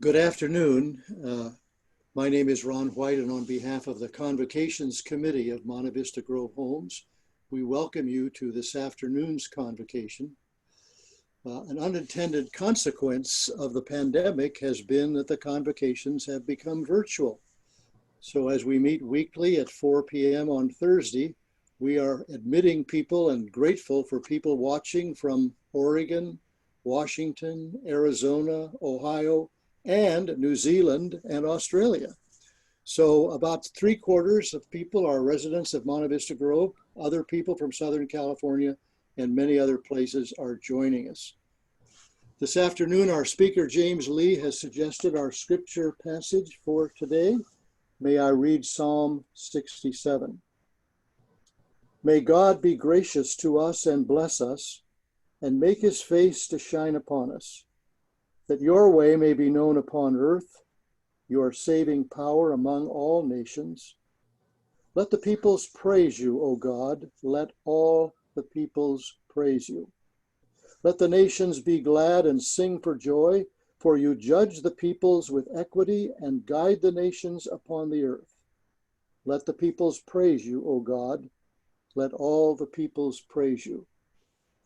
Good afternoon. My name is Ron White, and on behalf of the Convocations Committee of Monte Vista Grove Homes, we welcome you to this afternoon's convocation. An unintended consequence of the pandemic has been that the convocations have become virtual. So as we meet weekly at 4 p.m. on Thursday, we are admitting people and grateful for people watching from Oregon, Washington, Arizona, Ohio, and New Zealand and Australia. So about 3/4 of people are residents of Monte Vista Grove. Other people from Southern California and many other places are joining us. This afternoon, our speaker, James Lee, has suggested our scripture passage for today. May I read Psalm 67. May God be gracious to us and bless us, and make his face to shine upon us, that your way may be known upon earth, your saving power among all nations. Let the peoples praise you, O God. Let all the peoples praise you. Let the nations be glad and sing for joy, for you judge the peoples with equity and guide the nations upon the earth. Let the peoples praise you, O God. Let all the peoples praise you.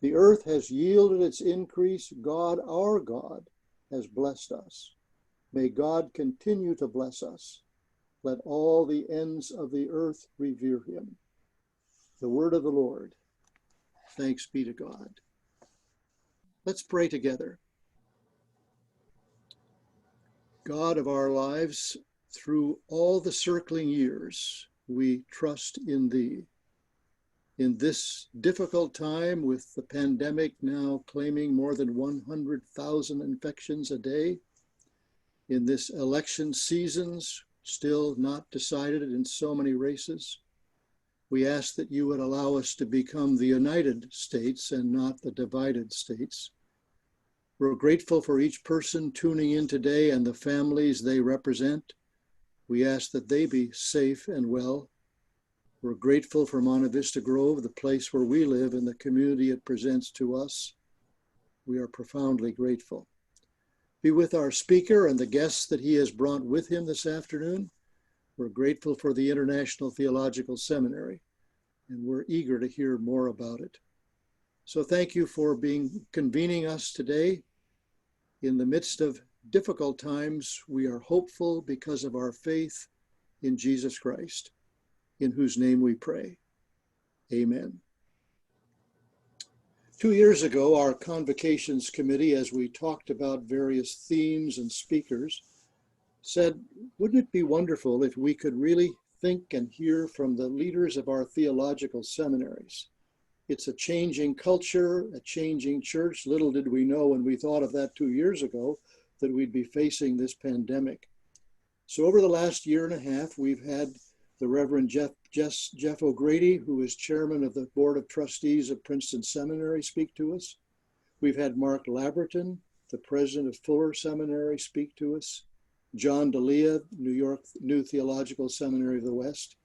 The earth has yielded its increase. God, our God, has blessed us. May God continue to bless us. Let all the ends of the earth revere him. The word of the Lord. Thanks be to God. Let's pray together. God of our lives, through all the circling years, we trust in thee. In this difficult time, with the pandemic now claiming more than 100,000 infections a day, in this election seasons still not decided in so many races, we ask that you would allow us to become the United States and not the divided states. We're grateful for each person tuning in today and the families they represent. We ask that they be safe and well. We're grateful for Monte Vista Grove, the place where we live and the community it presents to us. We are profoundly grateful. Be with our speaker and the guests that he has brought with him this afternoon. We're grateful for the International Theological Seminary, and we're eager to hear more about it. So thank you for convening us today. In the midst of difficult times, we are hopeful because of our faith in Jesus Christ, in whose name we pray. Amen. 2 years ago, our Convocations Committee, as we talked about various themes and speakers, said, wouldn't it be wonderful if we could really think and hear from the leaders of our theological seminaries? It's a changing culture, a changing church. Little did we know when we thought of that 2 years ago that we'd be facing this pandemic. So over the last year and a half, we've had the Reverend Jeff O'Grady, who is chairman of the Board of Trustees of Princeton Seminary, speak to us. We've had Mark Labberton, the president of Fuller Seminary, speak to us. John D'Elia, New Theological Seminary of the West.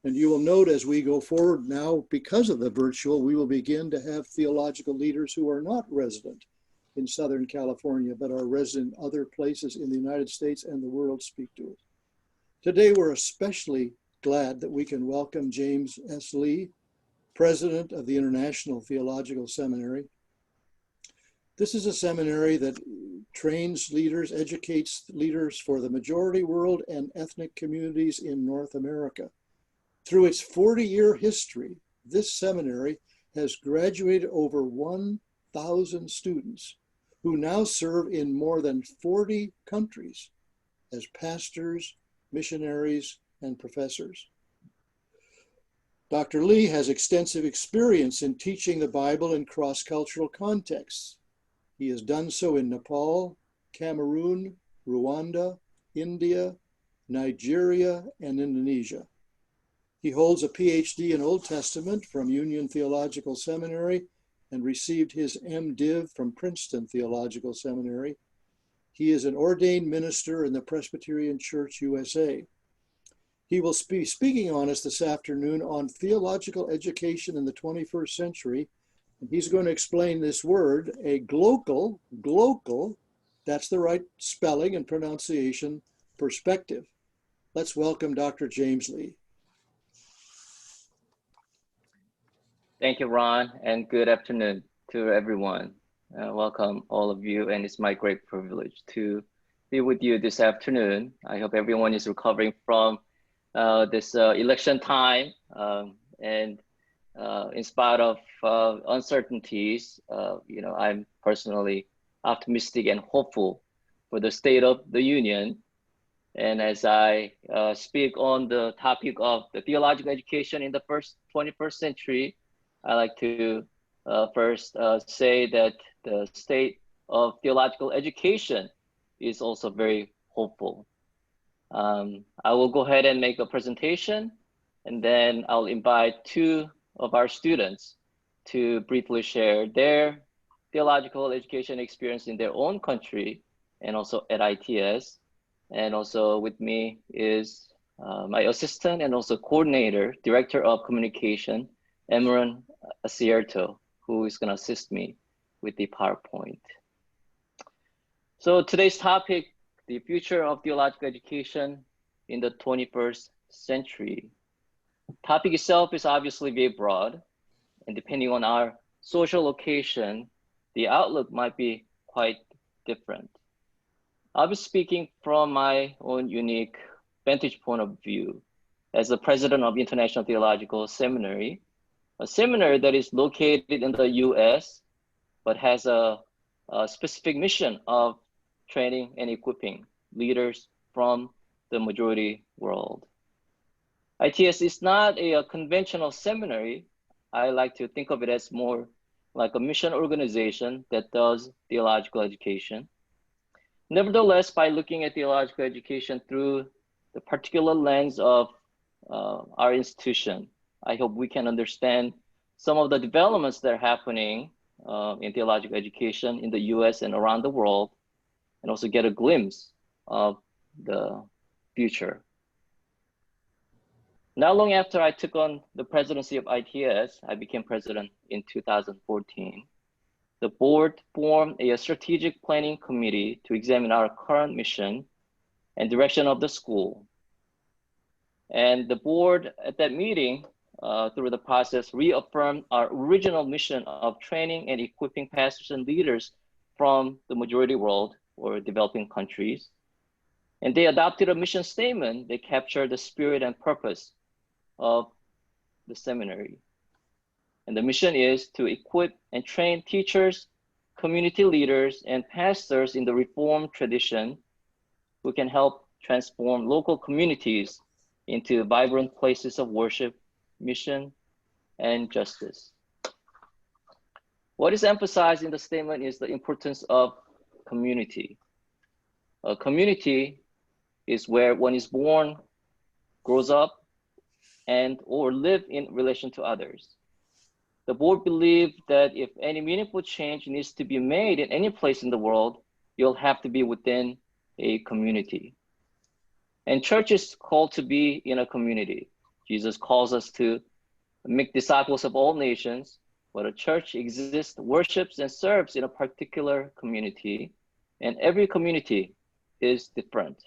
And you will note as we go forward now, because of the virtual, we will begin to have theological leaders who are not resident in Southern California, but are resident in other places in the United States and the world speak to us. Today, we're especially glad that we can welcome James S. Lee, president of the International Theological Seminary. This is a seminary that trains leaders, educates leaders for the majority world and ethnic communities in North America. Through its 40-year history, this seminary has graduated over 1,000 students who now serve in more than 40 countries as pastors, missionaries, and professors. Dr. Lee has extensive experience in teaching the Bible in cross-cultural contexts. He has done so in Nepal, Cameroon, Rwanda, India, Nigeria, and Indonesia. He holds a PhD in Old Testament from Union Theological Seminary and received his MDiv from Princeton Theological Seminary. He is an ordained minister in the Presbyterian Church USA. He will be speaking on us this afternoon on theological education in the 21st century. And he's going to explain this word, a glocal That's the right spelling and pronunciation, perspective. Let's welcome Dr. James Lee. Thank you, Ron, and good afternoon to everyone. Welcome all of you, and it's my great privilege to be with you this afternoon. I hope everyone is recovering from this election time, and in spite of uncertainties, I'm personally optimistic and hopeful for the state of the union. And as I speak on the topic of the theological education in the 21st century, I like to first say that the state of theological education is also very hopeful. I will go ahead and make a presentation, and then I'll invite two of our students to briefly share their theological education experience in their own country and also at ITS. And also with me is my assistant and also coordinator, director of communication, Emran Asierto, who is going to assist me with the PowerPoint. So today's topic, the future of theological education in the 21st century. Topic itself is obviously very broad, and depending on our social location, the outlook might be quite different. I'll be speaking from my own unique vantage point of view as the president of International Theological Seminary, a seminary that is located in the US, but has a specific mission of training and equipping leaders from the majority world. ITS is not a conventional seminary. I like to think of it as more like a mission organization that does theological education. Nevertheless, by looking at theological education through the particular lens of our institution, I hope we can understand some of the developments that are happening in theological education in the US and around the world, and also get a glimpse of the future. Not long after I took on the presidency of ITS, I became president in 2014. The board formed a strategic planning committee to examine our current mission and direction of the school. And the board at that meeting, through the process, reaffirmed our original mission of training and equipping pastors and leaders from the majority world or developing countries. And they adopted a mission statement that captured the spirit and purpose of the seminary. And the mission is to equip and train teachers, community leaders, and pastors in the Reformed tradition who can help transform local communities into vibrant places of worship, mission, and justice. What is emphasized in the statement is the importance of community. A community is where one is born, grows up, and or live in relation to others. The board believed that if any meaningful change needs to be made in any place in the world, you'll have to be within a community. And church is called to be in a community. Jesus calls us to make disciples of all nations, but a church exists, worships, and serves in a particular community, and every community is different.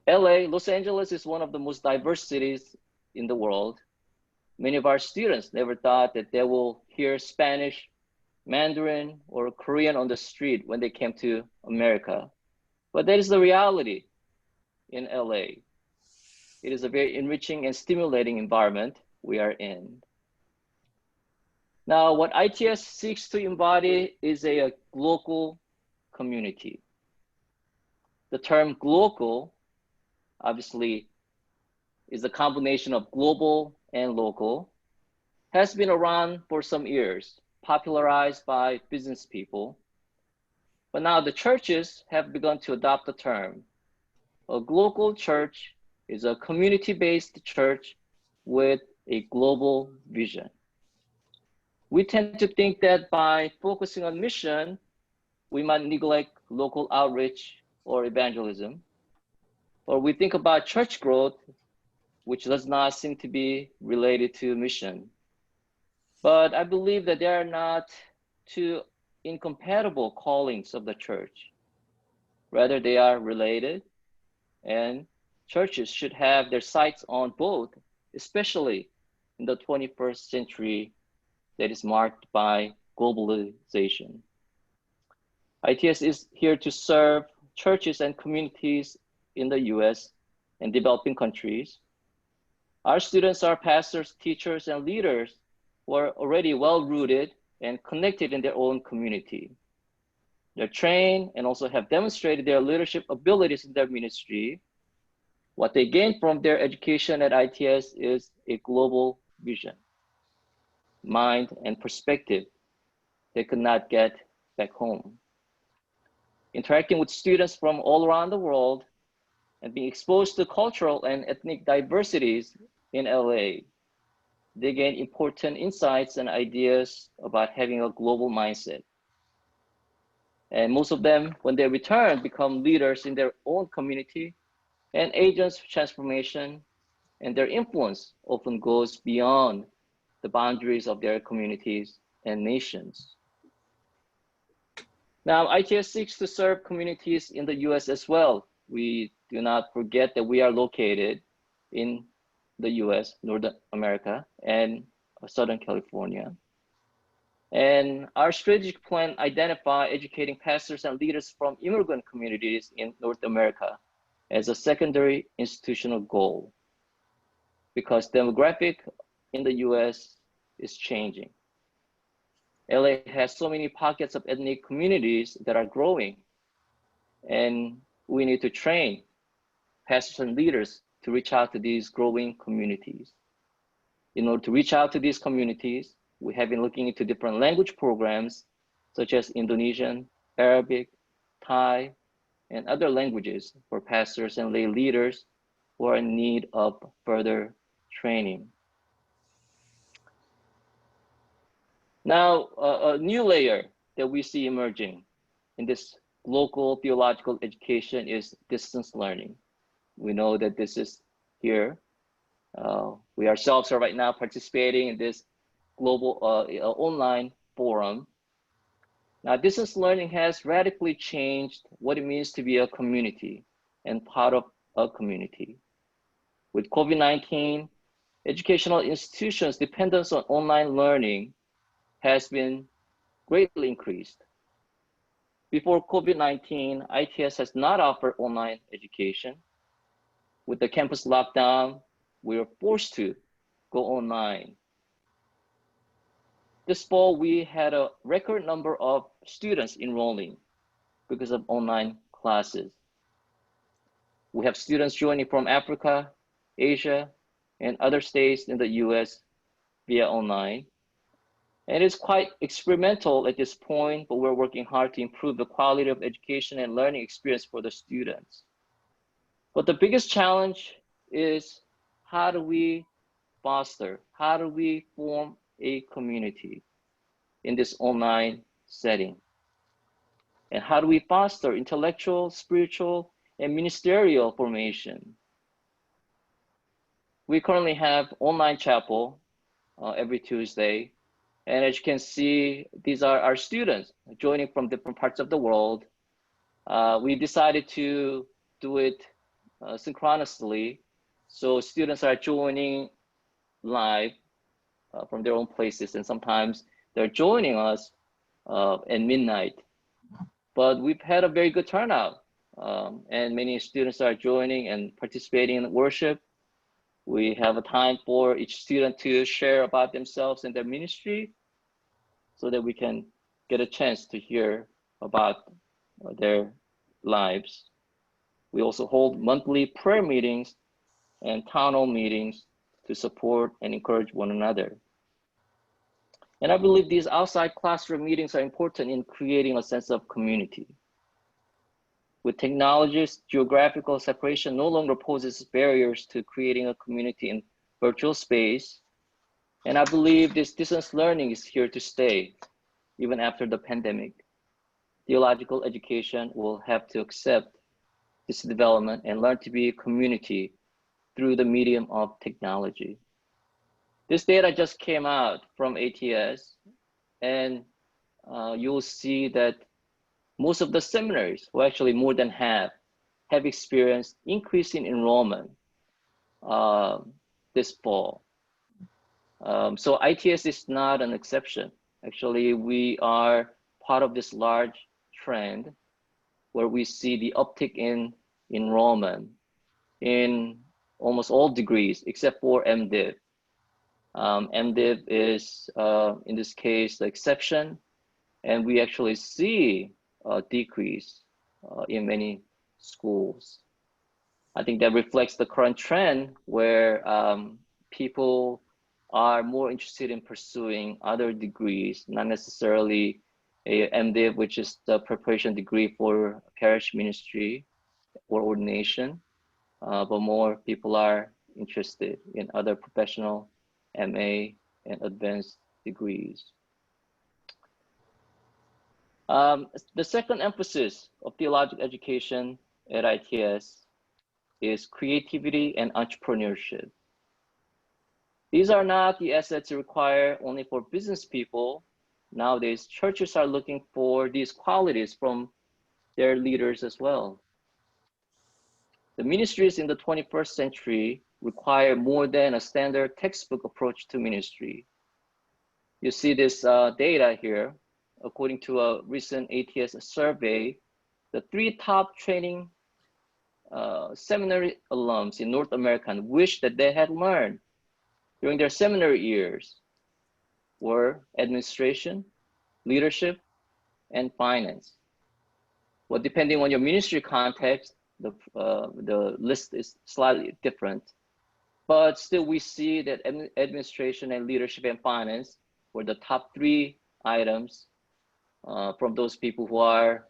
LA, Los Angeles is one of the most diverse cities in the world. Many of our students never thought that they will hear Spanish, Mandarin, or Korean on the street when they came to America. But that is the reality in LA. It is a very enriching and stimulating environment we are in. Now, what ITS seeks to embody is a global community. The term global obviously is a combination of global and local, has been around for some years, popularized by business people. But now the churches have begun to adopt the term. A global church is a community-based church with a global vision. We tend to think that by focusing on mission, we might neglect local outreach or evangelism. Or we think about church growth, which does not seem to be related to mission. But I believe that they are not two incompatible callings of the church. Rather, they are related, and churches should have their sights on both, especially in the 21st century that is marked by globalization. ITS is here to serve churches and communities in the US and developing countries. Our students are pastors, teachers, and leaders who are already well-rooted and connected in their own community. They're trained and also have demonstrated their leadership abilities in their ministry. What they gain from their education at ITS is a global vision, mind, and perspective they could not get back home. Interacting with students from all around the world and being exposed to cultural and ethnic diversities in LA, they gain important insights and ideas about having a global mindset. And most of them, when they return, become leaders in their own community and agents of transformation, and their influence often goes beyond the boundaries of their communities and nations. Now, ITS seeks to serve communities in the US as well. We do not forget that we are located in the US, North America, and Southern California. And our strategic plan identifies educating pastors and leaders from immigrant communities in North America as a secondary institutional goal, because demographic in the US is changing. LA has so many pockets of ethnic communities that are growing, and we need to train pastors and leaders to reach out to these growing communities. In order to reach out to these communities, we have been looking into different language programs, such as Indonesian, Arabic, Thai, and other languages for pastors and lay leaders who are in need of further training. Now, a new layer that we see emerging in this local theological education is distance learning. We know that this is here. We ourselves are right now participating in this global online forum. Now, distance learning has radically changed what it means to be a community and part of a community. With COVID-19, educational institutions' dependence on online learning has been greatly increased. Before COVID-19, ITS has not offered online education. With the campus lockdown, we were forced to go online. This fall, we had a record number of students enrolling because of online classes. We have students joining from Africa, Asia, and other states in the US via online. And it's quite experimental at this point, but we're working hard to improve the quality of education and learning experience for the students. But the biggest challenge is, how do we foster, how do we form a community in this online setting? And how do we foster intellectual, spiritual, and ministerial formation? We currently have online chapel every Tuesday. And as you can see, these are our students joining from different parts of the world. We decided to do it synchronously. So students are joining live from their own places, and sometimes they're joining us at midnight. But we've had a very good turnout, and many students are joining and participating in worship. We have a time for each student to share about themselves and their ministry, so that we can get a chance to hear about their lives. We also hold monthly prayer meetings and town hall meetings to support and encourage one another. And I believe these outside classroom meetings are important in creating a sense of community. With technologies, geographical separation no longer poses barriers to creating a community in virtual space. And I believe this distance learning is here to stay, even after the pandemic. Theological education will have to accept this development and learn to be a community through the medium of technology. This data just came out from ATS, and you'll see that most of the seminaries, or actually more than half, have experienced increase in enrollment this fall. So ITS is not an exception. Actually, we are part of this large trend where we see the uptick in enrollment in almost all degrees except for MDiv. MDiv is, in this case, the exception, and we actually see a decrease in many schools. I think that reflects the current trend where people are more interested in pursuing other degrees, not necessarily a MDiv, which is the preparation degree for parish ministry or ordination, but more people are interested in other professional MA and advanced degrees. The second emphasis of theological education at ITS is creativity and entrepreneurship. These are not the assets required only for business people. Nowadays, churches are looking for these qualities from their leaders as well. The ministries in the 21st century require more than a standard textbook approach to ministry. You see this data here. According to a recent ATS survey, the 3 top training seminary alums in North America wish that they had learned during their seminary years were administration, leadership, and finance. Well, depending on your ministry context, the list is slightly different, but still we see that administration and leadership and finance were the top 3 items from those people who are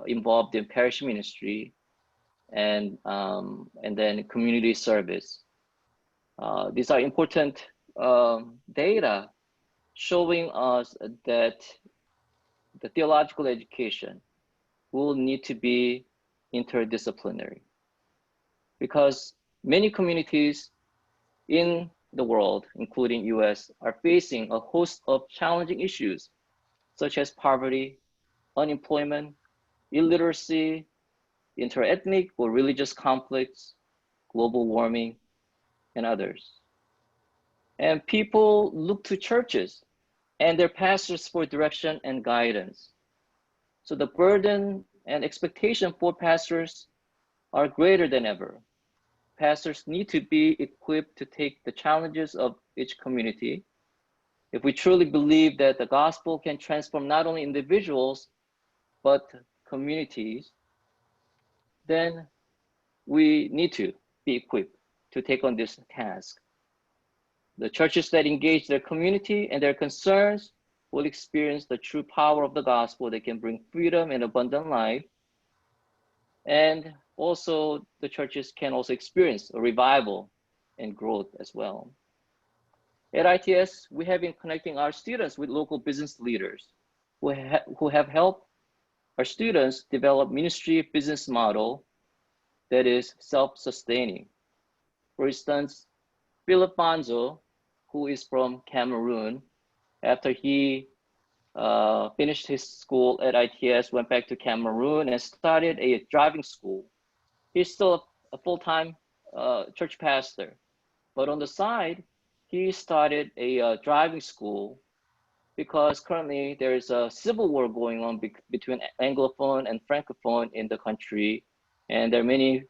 involved in parish ministry and then community service. These are important data showing us that the theological education will need to be interdisciplinary, because many communities in the world, including US, are facing a host of challenging issues such as poverty, unemployment, illiteracy, interethnic or religious conflicts, global warming, and others. And people look to churches and their pastors for direction and guidance. So the burden and expectation for pastors are greater than ever. Pastors need to be equipped to take the challenges of each community. If we truly believe that the gospel can transform not only individuals, but communities, then we need to be equipped to take on this task. The churches that engage their community and their concerns will experience the true power of the gospel that can bring freedom and abundant life. And also the churches can also experience a revival and growth as well. At ITS, we have been connecting our students with local business leaders who have helped our students develop ministry business model that is self-sustaining. For instance, Philip Bonzo, who is from Cameroon, after he finished his school at ITS, went back to Cameroon and started a driving school. He's still a full-time church pastor, but on the side, he started a driving school because currently there is a civil war going on between Anglophone and Francophone in the country, and there are many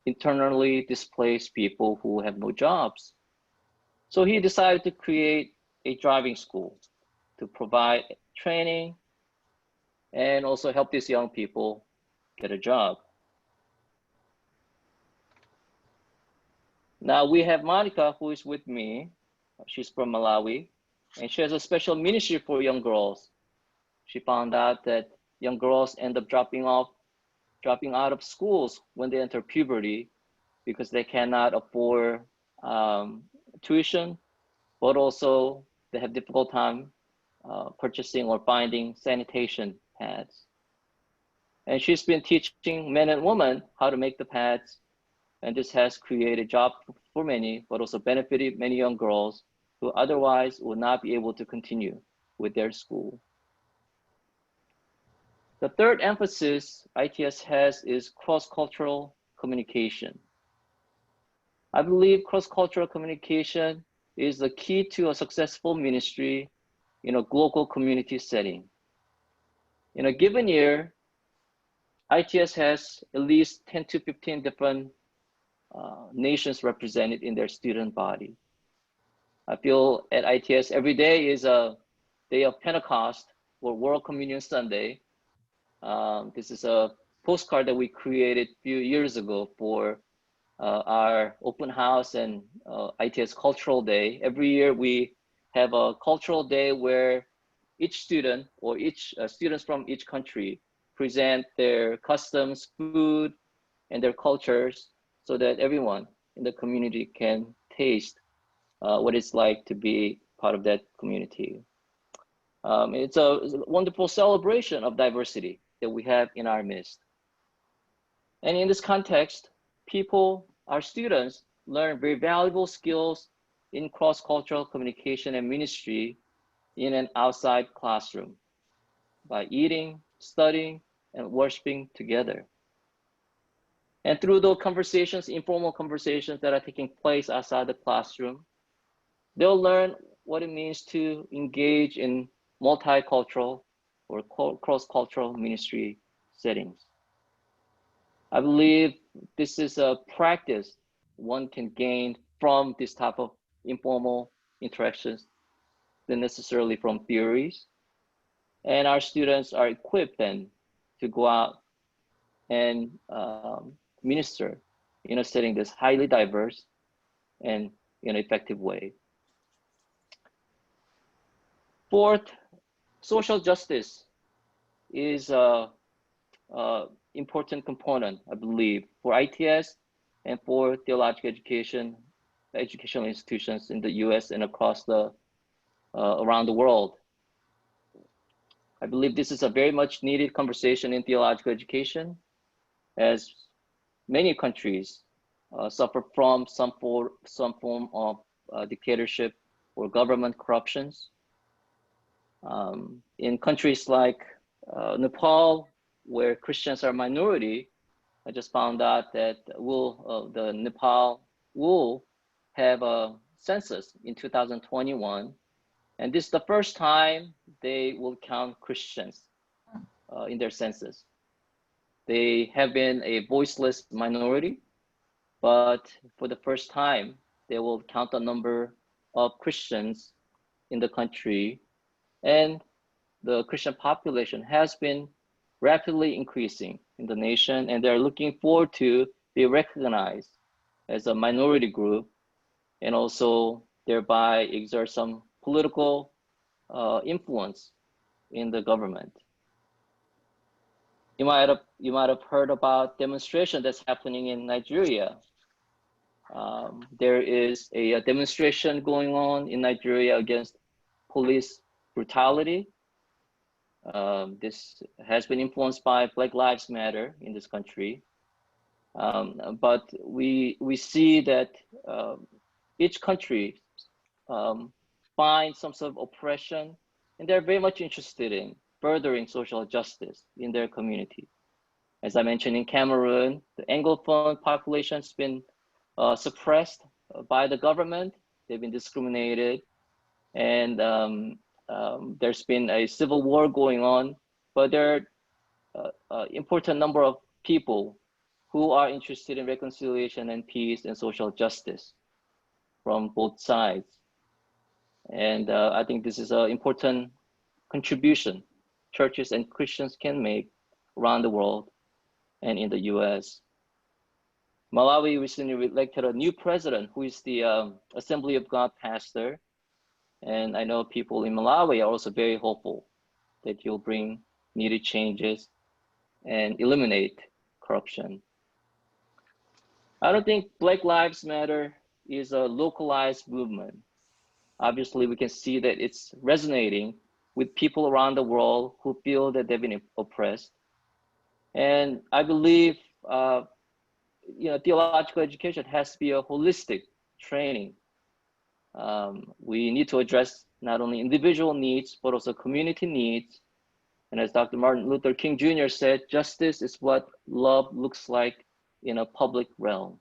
internally displaced people who have no jobs. So he decided to create a driving school to provide training and also help these young people get a job. Now we have Monica, who is with me. She's from Malawi, and she has a special ministry for young girls. She found out that young girls end up dropping out of schools when they enter puberty because they cannot afford tuition, but also they have difficult time purchasing or finding sanitation pads. And she's been teaching men and women how to make the pads, and this has created jobs for many, but also benefited many young girls who otherwise would not be able to continue with their school. The third emphasis ITS has is cross-cultural communication. I believe cross-cultural communication is the key to a successful ministry in a global community setting. In a given year, ITS has at least 10 to 15 different nations represented in their student body. I feel at ITS every day is a day of Pentecost or World Communion Sunday. This is a postcard that we created a few years ago for our open house and ITS Cultural Day. Every year we have a cultural day where each student or each students from each country present their customs, food, and their cultures so that everyone in the community can taste what it's like to be part of that community. It's a wonderful celebration of diversity that we have in our midst. And in this context, our students learn very valuable skills in cross-cultural communication and ministry in an outside classroom by eating, studying, and worshiping together. And through those conversations, informal conversations that are taking place outside the classroom, they'll learn what it means to engage in multicultural or cross-cultural ministry settings. I believe this is a practice one can gain from this type of informal interactions than necessarily from theories. And our students are equipped then to go out and minister in a setting that's highly diverse and in an effective way. Fourth, social justice is an important component, I believe, for ITS and for theological educational institutions in the US and across around the world. I believe this is a very much needed conversation in theological education, as many countries suffer from some form of dictatorship or government corruptions. In countries like Nepal, where Christians are minority, I just found out that the Nepal will have a census in 2021. And this is the first time they will count Christians in their census. They have been a voiceless minority, but for the first time, they will count the number of Christians in the country. And the Christian population has been rapidly increasing in the nation, and they're looking forward to be recognized as a minority group and also thereby exert some political influence in the government. You might have heard about demonstration that's happening in Nigeria. There is a demonstration going on in Nigeria against police brutality. This has been influenced by Black Lives Matter in this country. But we see that each country finds some sort of oppression, and they're very much interested in furthering social justice in their community. As I mentioned, in Cameroon, the Anglophone population has been suppressed by the government. They've been discriminated, and there's been a civil war going on, but there are important number of people who are interested in reconciliation and peace and social justice from both sides. And I think this is an important contribution churches and Christians can make around the world and in the US. Malawi recently elected a new president who is the Assembly of God pastor. And I know people in Malawi are also very hopeful that he'll bring needed changes and eliminate corruption. I don't think Black Lives Matter is a localized movement. Obviously, we can see that it's resonating with people around the world who feel that they've been oppressed. And I believe theological education has to be a holistic training. We need to address not only individual needs, but also community needs And as Dr. Martin Luther King Jr. said, justice is what love looks like in a public realm.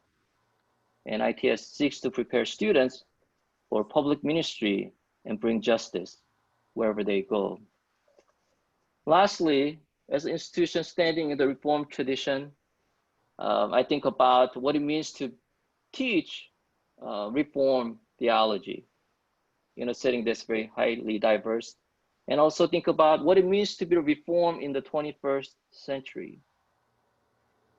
And ITS seeks to prepare students for public ministry and bring justice wherever they go. Lastly, as an institution standing in the Reformed tradition, I think about what it means to teach Reformed theology in a setting that's very highly diverse, and also think about what it means to be Reformed in the 21st century.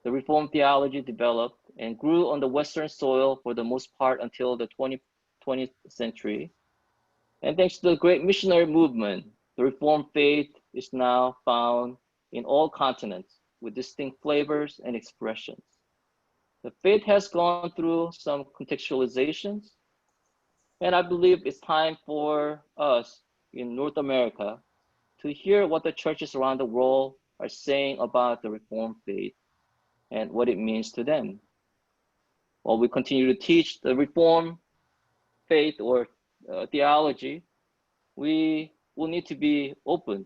The Reformed theology developed and grew on the Western soil for the most part until the 20th century. And thanks to the great missionary movement, the Reformed faith is now found in all continents with distinct flavors and expressions. The faith has gone through some contextualizations, and I believe it's time for us in North America to hear what the churches around the world are saying about the Reformed faith and what it means to them. While we continue to teach the Reformed faith or theology, we will need to be open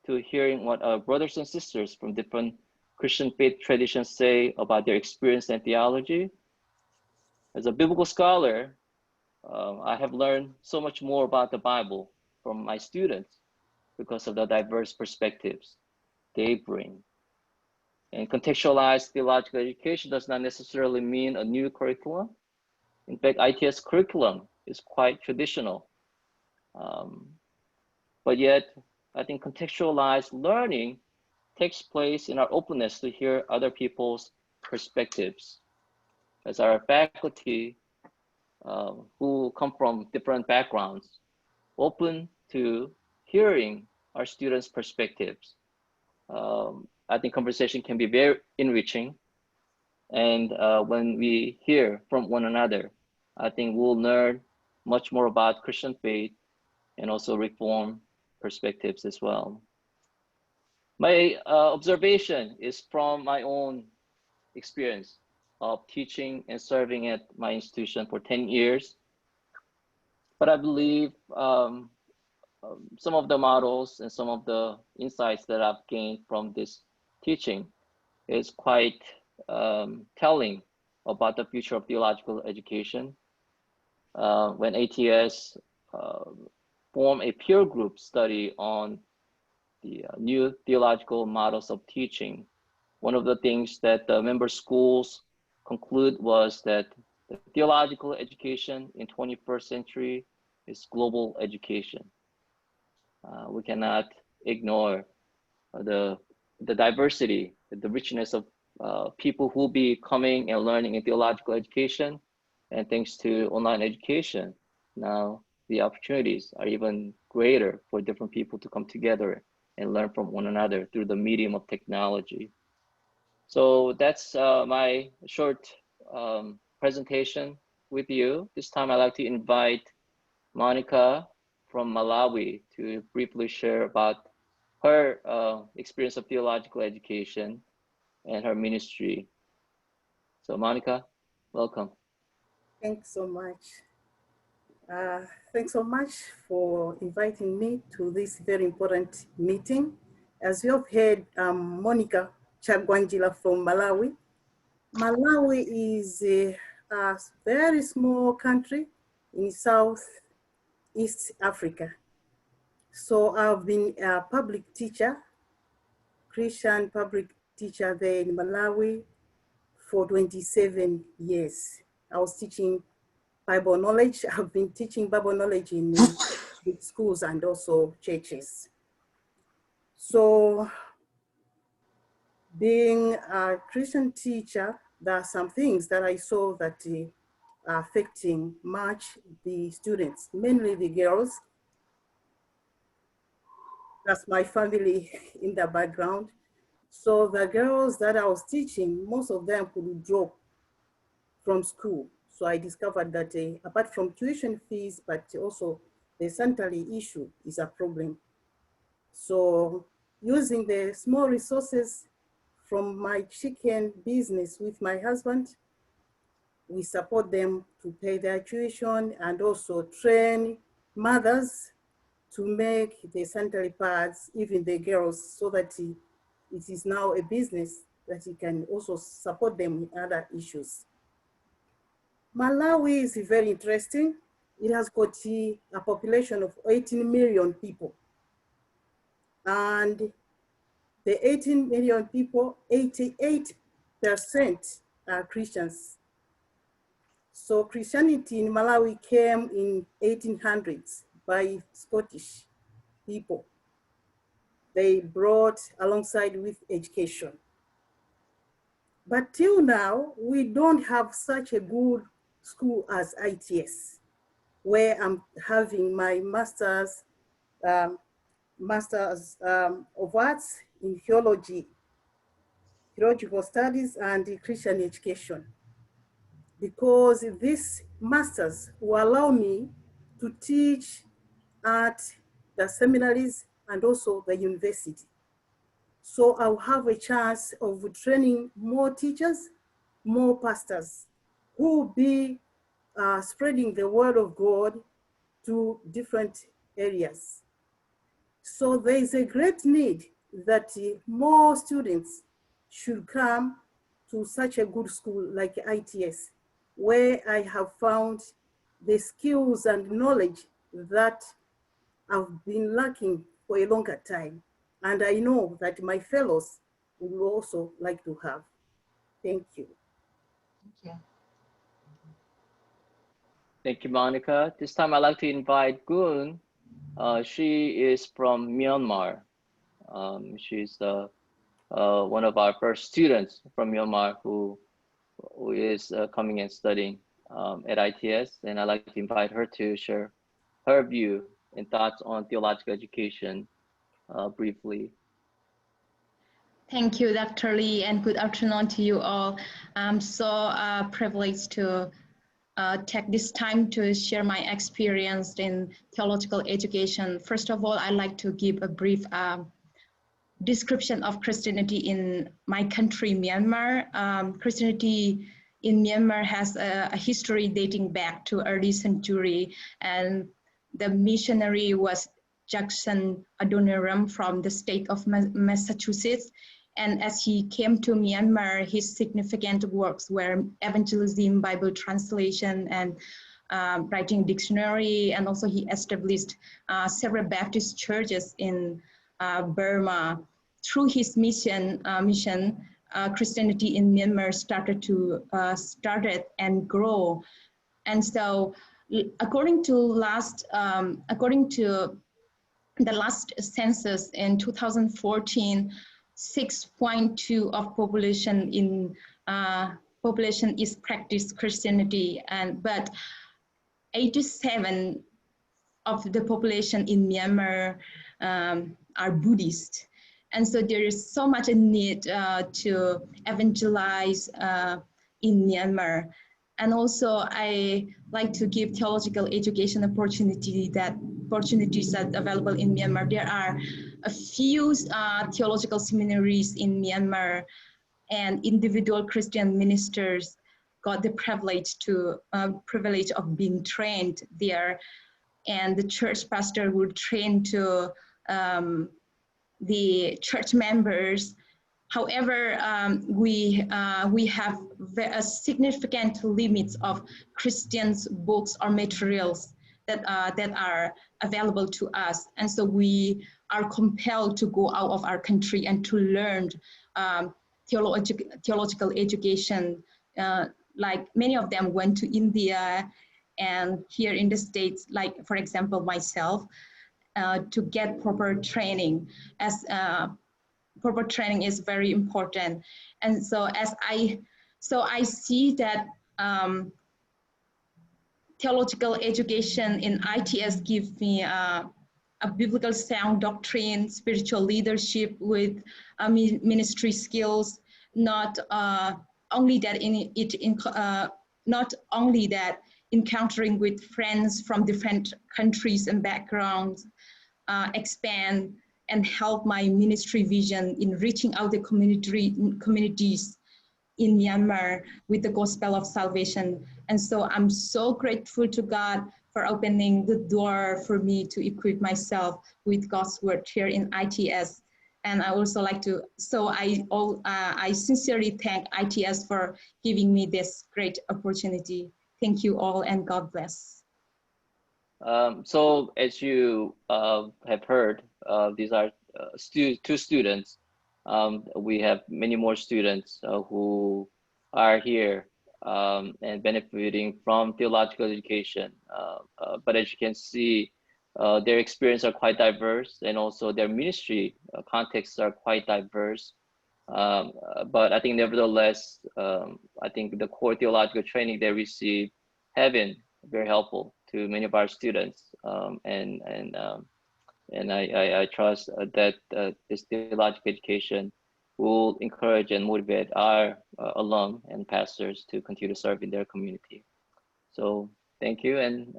to hearing what our brothers and sisters from different Christian faith traditions say about their experience and theology. As a biblical scholar, I have learned so much more about the Bible from my students because of the diverse perspectives they bring. And contextualized theological education does not necessarily mean a new curriculum. In fact, ITS curriculum is quite traditional. But yet, I think contextualized learning takes place in our openness to hear other people's perspectives. As our faculty who come from different backgrounds, open to hearing our students' perspectives. I think conversation can be very enriching. And when we hear from one another, I think we'll learn much more about Christian faith and also Reformed perspectives as well. My observation is from my own experience of teaching and serving at my institution for 10 years. But I believe some of the models and some of the insights that I've gained from this teaching is quite telling about the future of theological education. When ATS formed a peer group study on the new theological models of teaching, one of the things that the member schools conclude was that the theological education in 21st century is global education. We cannot ignore the diversity, the richness of people who will be coming and learning in theological education. And thanks to online education, now the opportunities are even greater for different people to come together and learn from one another through the medium of technology. So that's my short presentation with you. This time I'd like to invite Monica from Malawi to briefly share about her experience of theological education and her ministry. So Monica, welcome. Thanks so much. Thanks so much for inviting me to this very important meeting. As you have heard, Monica Chagwanjila from Malawi. Malawi is a very small country in Southeast Africa. So I've been a public teacher, Christian public teacher there in Malawi for 27 years. I was teaching Bible knowledge. I've been teaching Bible knowledge in schools and also churches. So being a Christian teacher, there are some things that I saw that are affecting much the students, mainly the girls. That's my family in the background. So the girls that I was teaching, most of them could drop from school. So I discovered that apart from tuition fees, but also the sanitary issue is a problem. So using the small resources from my chicken business with my husband, we support them to pay their tuition and also train mothers to make the sanitary pads, even the girls, so that it is now a business that he can also support them in other issues. Malawi is very interesting. It has got a population of 18 million people. And the 18 million people, 88% are Christians. So Christianity in Malawi came in 1800s by Scottish people. They brought alongside with education. But till now, we don't have such a good school as ITS, where I'm having my master's of arts in theological studies and Christian education. Because this master's will allow me to teach at the seminaries and also the university. So I'll have a chance of training more teachers, more pastors who will be spreading the word of God to different areas. So there is a great need that more students should come to such a good school like ITS, where I have found the skills and knowledge that I've been lacking for a longer time. And I know that my fellows would also like to have. Thank you. Thank you. Thank you, Monica. This time I'd like to invite Gun. She is from Myanmar. She's one of our first students from Myanmar who is coming and studying at ITS. And I'd like to invite her to share her view and thoughts on theological education briefly. Thank you, Dr. Lee, and good afternoon to you all. I'm so privileged to take this time to share my experience in theological education. First of all, I'd like to give a brief description of Christianity in my country, Myanmar. Christianity in Myanmar has a history dating back to early century, and the missionary was Jackson Adoniram from the state of Massachusetts. And as he came to Myanmar, his significant works were evangelism, Bible translation, and writing dictionary. And also he established several Baptist churches in Burma. Through his mission, Christianity in Myanmar started and grow. And so, according to the last census in 2014, 6.2% of population is practice Christianity, but 87% of the population in Myanmar are Buddhist. And so there is so much a need to evangelize in Myanmar. And also I like to give theological education opportunities that are available in Myanmar. There are a few theological seminaries in Myanmar, and individual Christian ministers got the privilege of being trained there. And the church pastor would train to the church members. However, we have significant limits of Christians' books or materials that are available to us. And so we are compelled to go out of our country and to learn theological education. Like many of them went to India and here in the States, like for example, myself, to get proper training, as proper training is very important. And so I see that theological education in ITS gives me a biblical sound doctrine, spiritual leadership with ministry skills. Not only that encountering with friends from different countries and backgrounds, expand and help my ministry vision in reaching out the communities in Myanmar with the gospel of salvation. And so I'm so grateful to God for opening the door for me to equip myself with God's word here in ITS. And I also like to, so I sincerely thank ITS for giving me this great opportunity. Thank you all and God bless. So as you have heard, these are two students. We have many more students who are here and benefiting from theological education. But as you can see, their experience are quite diverse, and also their ministry contexts are quite diverse. But I think nevertheless, I think the core theological training they receive have been very helpful to many of our students. And I trust that this theological education will encourage and motivate our alum and pastors to continue to serve in their community. So thank you, and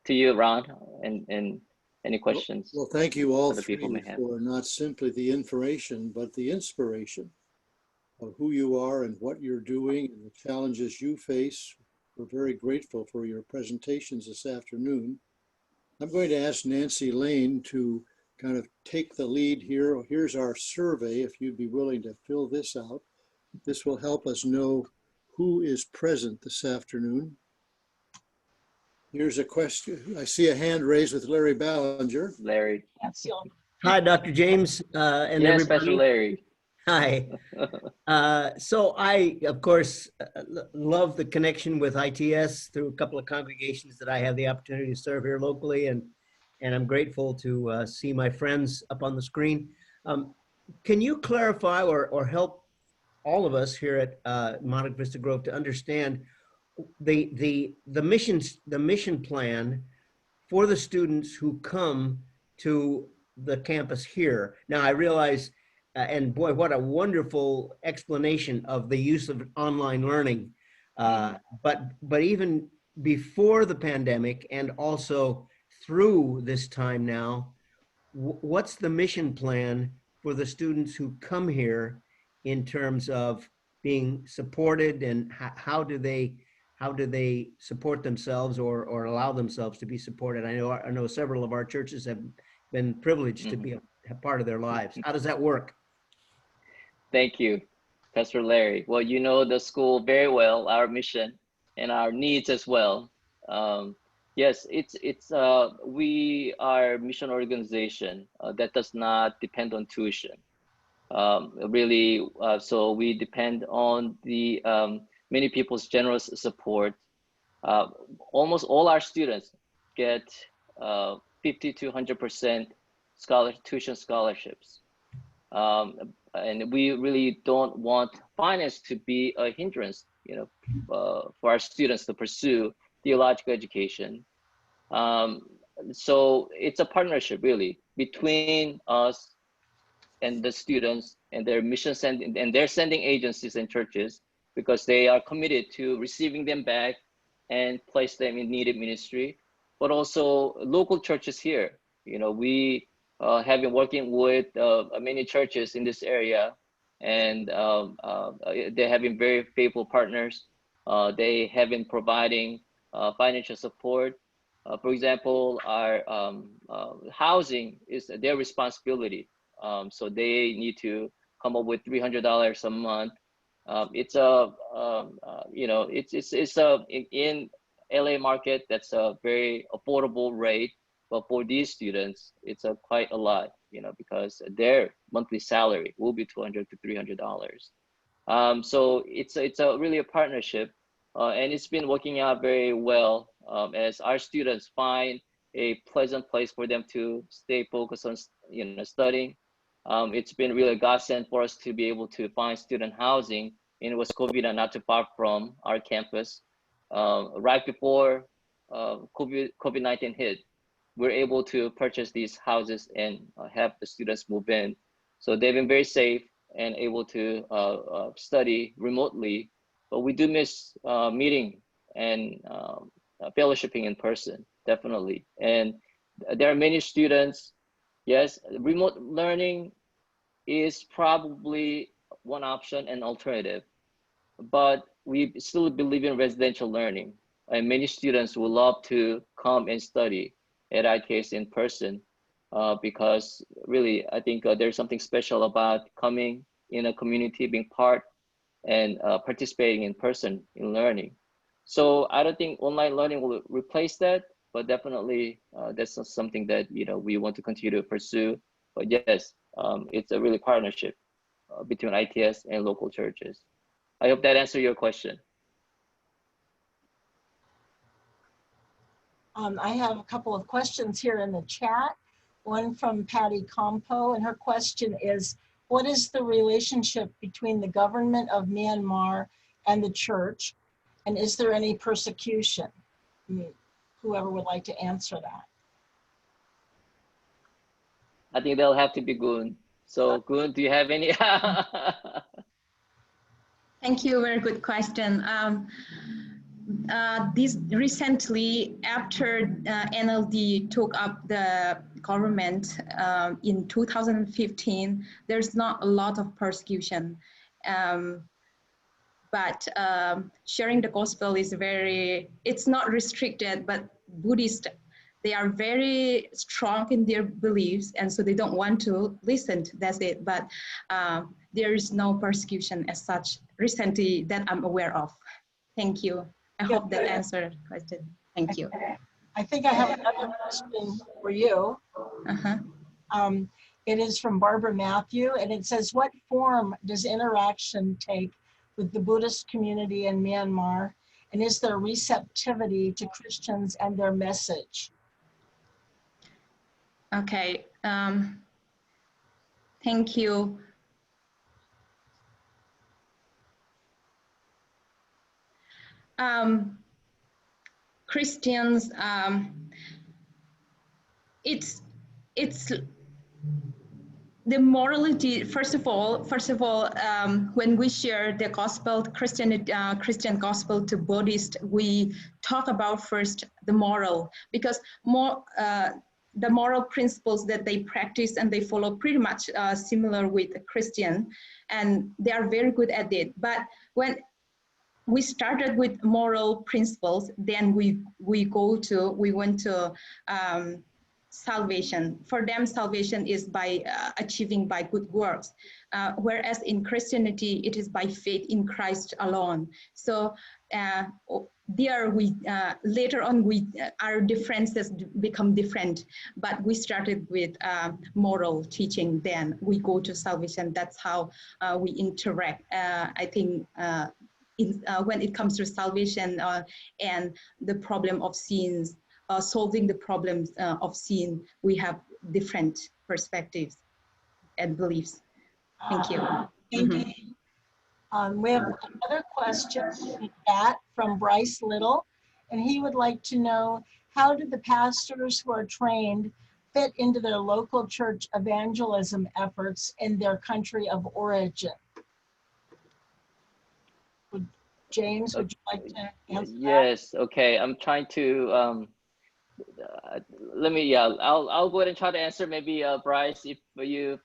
to you, Ron, and any questions? Well, thank you all other people three may have. for not simply the information, but the inspiration of who you are and what you're doing and the challenges you face. We're very grateful for your presentations this afternoon. I'm going to ask Nancy Lane to kind of take the lead here. Here's our survey, if you'd be willing to fill this out. This will help us know who is present this afternoon. Here's a question. I see a hand raised with Larry Ballinger. Larry. Hi, Dr. James, and Yes, everybody. Pastor Larry. Hi. So I, of course, love the connection with ITS through a couple of congregations that I have the opportunity to serve here locally, and I'm grateful to see my friends up on the screen. Can you clarify or help all of us here at Monte Vista Grove to understand the mission plan for the students who come to the campus here? Now I realize, and boy, what a wonderful explanation of the use of online learning. But even before the pandemic and also through this time now, what's the mission plan for the students who come here in terms of being supported, and how do they support themselves or allow themselves to be supported? I know several of our churches have been privileged to be a part of their lives. How does that work? Thank you, Pastor Larry. Well, you know the school very well, our mission and our needs as well. Yes, we are a mission organization that does not depend on tuition. Really, so we depend on the many people's generous support. Almost all our students get 50 to 100% tuition scholarships. And we really don't want finance to be a hindrance, for our students to pursue theological education. So it's a partnership really between us and the students and their mission and their sending agencies and churches, because they are committed to receiving them back and place them in needed ministry. But also local churches here. We have been working with many churches in this area, and they have been very faithful partners. They have been providing financial support. For example, our housing is their responsibility. So they need to come up with $300 a month. It's in LA market, that's a very affordable rate. But for these students, it's quite a lot, because their monthly salary will be $200 to $300. So it's really a partnership, and it's been working out very well as our students find a pleasant place for them to stay focused on, studying. It's been really a godsend for us to be able to find student housing in West Covina, not too far from our campus. Right before COVID-19 hit, we're able to purchase these houses and have the students move in. So they've been very safe and able to study remotely, but we do miss meeting and fellowshipping in person, definitely. And there are many students, yes, remote learning is probably one option and alternative, but we still believe in residential learning. and many students would love to come and study at ITS in person because really, I think there's something special about coming in a community, being part and participating in person in learning. So I don't think online learning will replace that, but definitely that's not something that we want to continue to pursue. But yes, it's a really partnership between ITS and local churches. I hope that answered your question. I have a couple of questions here in the chat. One from Patty Compo, and her question is, what is the relationship between the government of Myanmar and the church? And is there any persecution? Whoever would like to answer that. I think that'll have to be Gun. So Gun, do you have any? Thank you, very good question. This recently, after NLD took up the government in 2015, there's not a lot of persecution. But sharing the gospel is it's not restricted, but Buddhists, they are very strong in their beliefs, and so they don't want to listen, that's it. But there is no persecution as such recently that I'm aware of. Thank you. I hope that answered the question. Thank you. I think I have another question for you. It is from Barbara Matthew, and it says, what form does interaction take with the Buddhist community in Myanmar? And is there receptivity to Christians and their message? Okay, thank you. Christians, it's the morality. First of all, when we share the gospel, Christian gospel to Buddhists, we talk about first the moral, because the moral principles that they practice and they follow pretty much similar with a Christian, and they are very good at it. But when we started with moral principles, then we went to salvation. For them, salvation is by achieving by good works, whereas in Christianity, it is by faith in Christ alone. So later on, our differences become different, but we started with moral teaching, then we go to salvation. That's how we interact. I think when it comes to salvation and the problem of sins, solving the problems of sin, we have different perspectives and beliefs. Thank you. Thank you. We have another question in chat from Bryce Little, and he would like to know, how do the pastors who are trained fit into their local church evangelism efforts in their country of origin? James, would you like to answer that? Yes, okay, I'm trying to, I'll go ahead and try to answer. Maybe Bryce, if you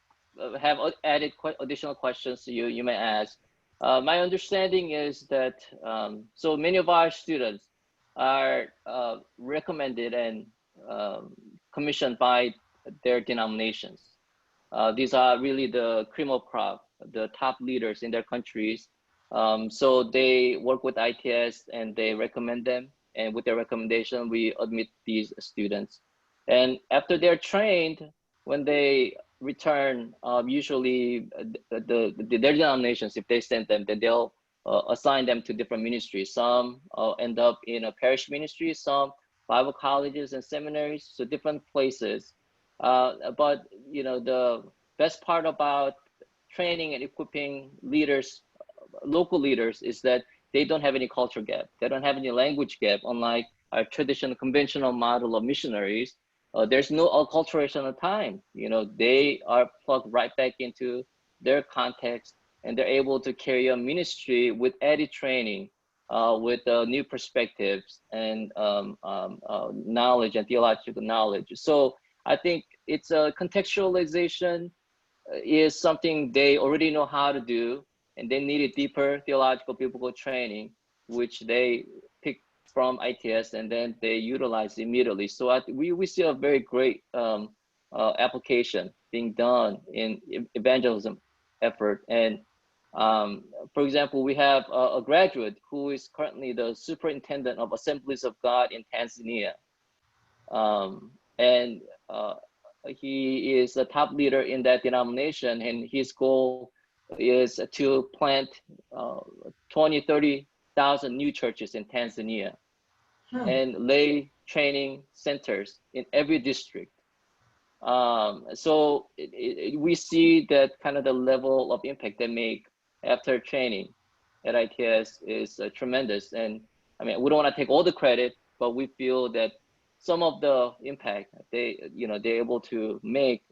have added additional questions you may ask. My understanding is that, so many of our students are recommended and commissioned by their denominations. These are really the cream of crop, the top leaders in their countries. So they work with ITS and they recommend them, and with their recommendation, we admit these students. And after they're trained, when they return, usually their denominations, if they send them, then they'll assign them to different ministries. Some end up in a parish ministry, some Bible colleges and seminaries, so different places. But the best part about training and equipping leaders, local leaders, is that they don't have any culture gap. They don't have any language gap, unlike our traditional conventional model of missionaries. There's no acculturation of time. They are plugged right back into their context, and they're able to carry a ministry with added training, with new perspectives and knowledge and theological knowledge. So I think it's a contextualization is something they already know how to do, and they need a deeper theological biblical training, which they pick from ITS, and then they utilize immediately. So we see a very great application being done in evangelism effort. And for example, we have a graduate who is currently the superintendent of Assemblies of God in Tanzania. And he is a top leader in that denomination, and his goal is to plant 30,000 new churches in Tanzania and lay training centers in every district. So we see that kind of the level of impact they make after training at ITS is tremendous. And I mean, we don't want to take all the credit, but we feel that some of the impact they're able to make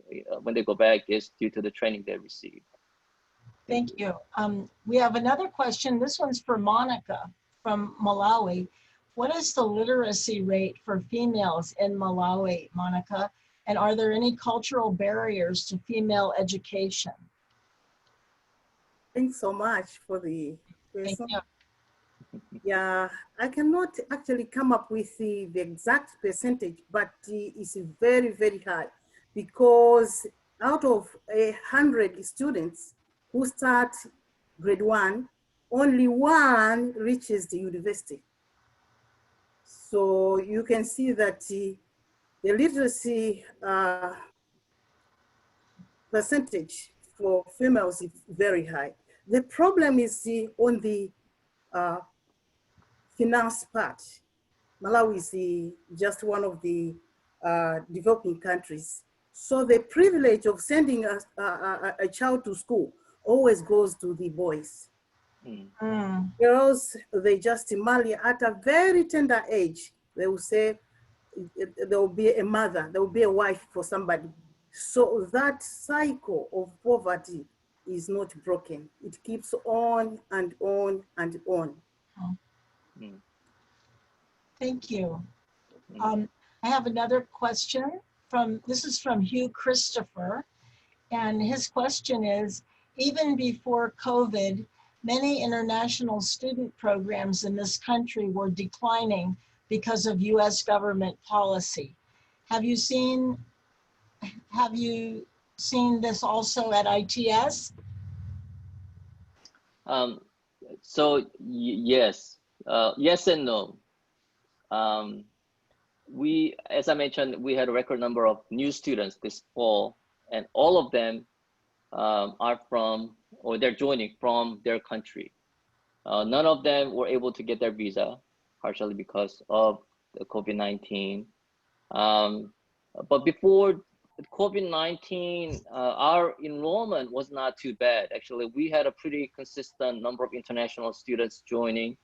when they go back is due to the training they received. Thank you. We have another question. This one's for Monica from Malawi. What is the literacy rate for females in Malawi, Monica? And are there any cultural barriers to female education? Thanks so much for the Thank question. you. Yeah, I cannot actually come up with the exact percentage, but it's very, very high, because out of 100 students who start grade 1, only 1 reaches the university. So you can see that the literacy percentage for females is very high. The problem is on the finance part. Malawi is just one of the developing countries. So the privilege of sending a child to school always goes to the boys. Girls, they just marry at a very tender age. They will say there will be a mother, there will be a wife for somebody. So that cycle of poverty is not broken. It keeps on and on and on. Thank you. I have another question this is from Hugh Christopher. And his question is, even before COVID, many international student programs in this country were declining because of US government policy. Have you seen this also at ITS? So yes, yes and no. As I mentioned, we had a record number of new students this fall, and all of them are from, or they're joining from their country. None of them were able to get their visa, partially because of the COVID-19. But before COVID-19, our enrollment was not too bad. Actually, we had a pretty consistent number of international students joining.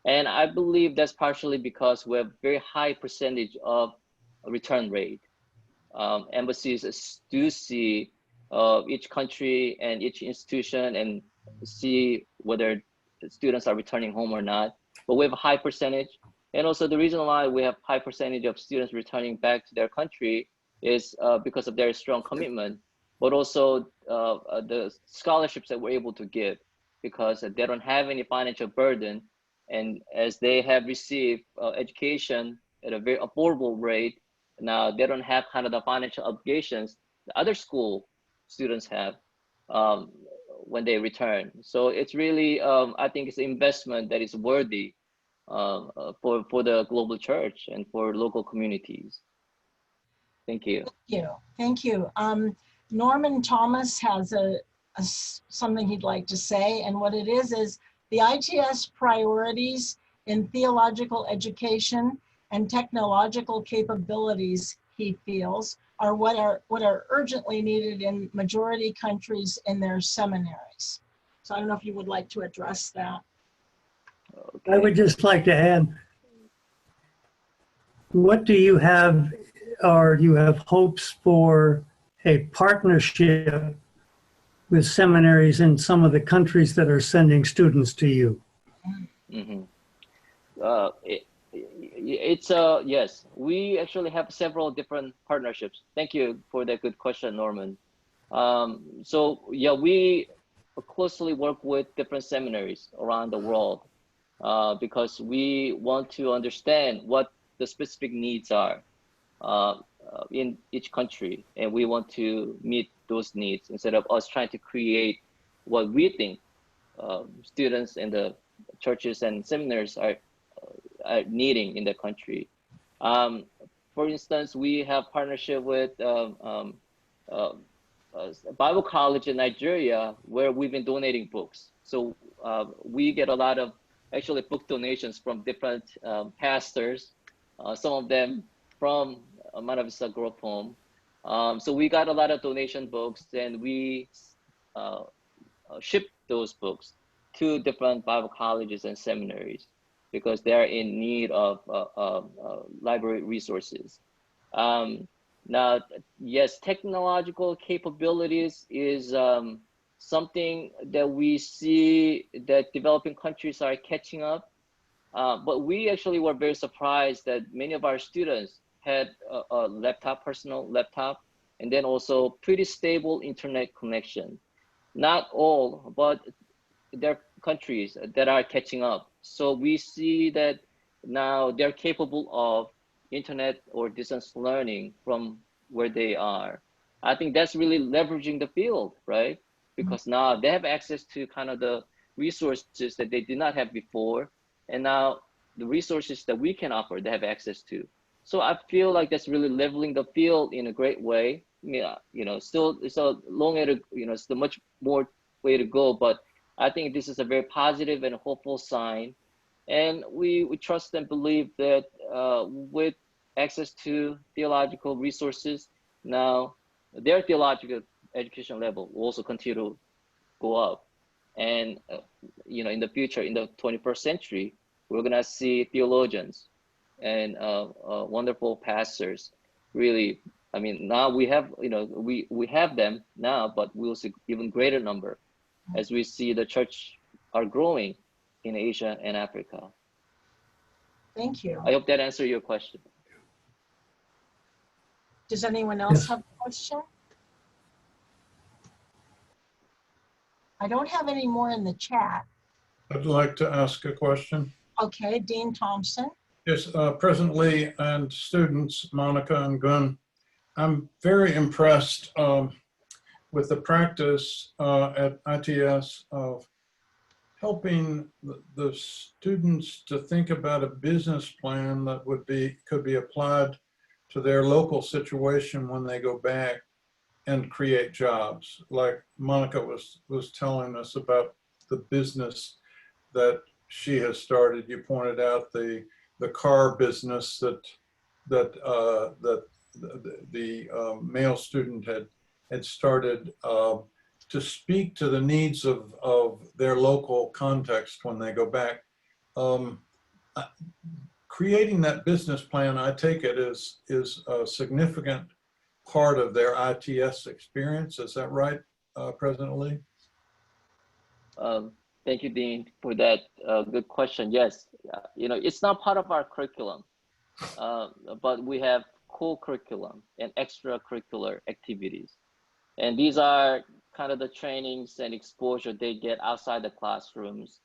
And I believe that's partially because we have very high percentage of return rate. Embassies do see each country and each institution and see whether the students are returning home or not. But we have a high percentage. And also the reason why we have high percentage of students returning back to their country is because of their strong commitment, but also the scholarships that we're able to give, because they don't have any financial burden. And as they have received education at a very affordable rate, now they don't have kind of the financial obligations the other school students have when they return. So it's really, I think it's an investment that is worthy for the global church and for local communities. Thank you. Thank you. Norman Thomas has something he'd like to say, and what it is the ITS priorities in theological education and technological capabilities, he feels, are what are urgently needed in majority countries in their seminaries. So I don't know if you would like to address that. Okay. I would just like to add, what do you have, or do you have hopes for a partnership with seminaries in some of the countries that are sending students to you? Mm-hmm. Yes, we actually have several different partnerships. Thank you for that good question, Norman. So yeah, we closely work with different seminaries around the world. because we want to understand what the specific needs are in each country, and we want to meet those needs instead of us trying to create what we think students in the churches and seminaries are needing in the country. For instance, we have partnership with Bible College in Nigeria, where we've been donating books. So we get a lot of actually book donations from different pastors, some of them from Mata Vista Grove Home. So we got a lot of donation books, and we ship those books to different Bible colleges and seminaries because they are in need of library resources. Now, yes, technological capabilities is something that we see that developing countries are catching up. But we actually were very surprised that many of our students had a laptop, personal laptop, and then also pretty stable internet connection. Not all, but there are countries that are catching up. So we see that now they're capable of internet or distance learning from where they are. I think that's really leveraging the field, right? Because now they have access to kind of the resources that they did not have before. And now the resources that we can offer, they have access to. So I feel like that's really leveling the field in a great way. Yeah, you know, still it's a long way to, you know, still much more way to go, but I think this is a very positive and hopeful sign. And we trust and believe that with access to theological resources, now their theological education level will also continue to go up. And, you know, in the future, in the 21st century, we're gonna see theologians and wonderful pastors. Really, I mean, now we have, you know, we have them now, but we'll see even greater number as we see the church are growing in Asia and Africa. Thank you. I hope that answered your question. Does anyone else Yes. have a question? I don't have any more in the chat. I'd like to ask a question. Okay, Dean Thompson. Yes, President Lee and students, Monica and Gun, I'm very impressed with the practice at ITS of helping the students to think about a business plan that could be applied to their local situation when they go back and create jobs. Like Monica was telling us about the business that she has started. You pointed out the car business that the male student had started to speak to the needs of their local context when they go back. Creating that business plan, I take it, is a significant part of their ITS experience. Is that right, President Lee? Thank you, Dean, for that good question. Yes, you know, it's not part of our curriculum, but we have co-curriculum and extracurricular activities. And these are kind of the trainings and exposure they get outside the classrooms.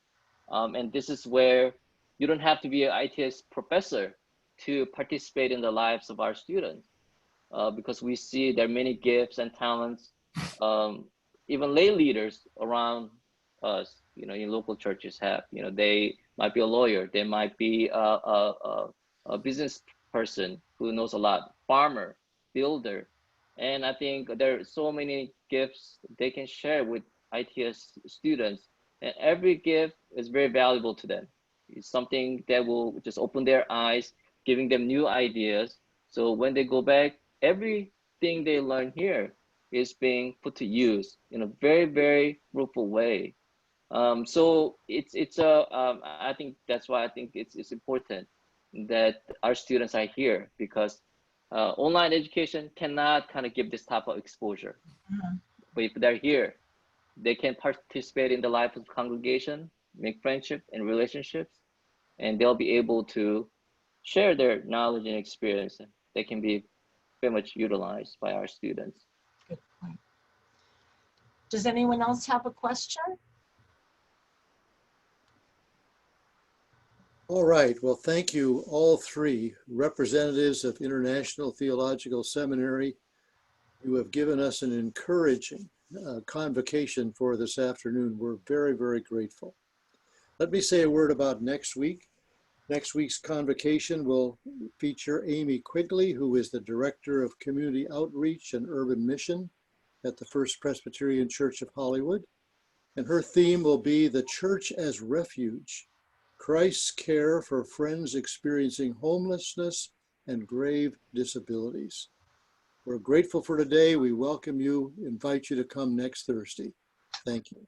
And this is where you don't have to be an ITS professor to participate in the lives of our students, because we see there are many gifts and talents, even lay leaders around us, you know, in local churches have, you know, they might be a lawyer, they might be a business person who knows a lot, farmer, builder. And I think there are so many gifts they can share with ITS students, and every gift is very valuable to them. It's something that will just open their eyes, giving them new ideas. So when they go back, everything they learn here is being put to use in a very, very fruitful way. So I think that's why I think it's important that our students are here, because online education cannot kind of give this type of exposure. But if they're here, they can participate in the life of the congregation, make friendship and relationships, and they'll be able to share their knowledge and experience. They can be very much utilized by our students. Good point. Does anyone else have a question? All right, well, thank you all three representatives of International Theological Seminary. You have given us an encouraging convocation for this afternoon. We're very, very grateful. Let me say a word about next week. Next week's convocation will feature Amy Quigley, who is the Director of Community Outreach and Urban Mission at the First Presbyterian Church of Hollywood. And her theme will be the Church as Refuge, Christ's care for friends experiencing homelessness and grave disabilities. We're grateful for today. We welcome you, invite you to come next Thursday. Thank you.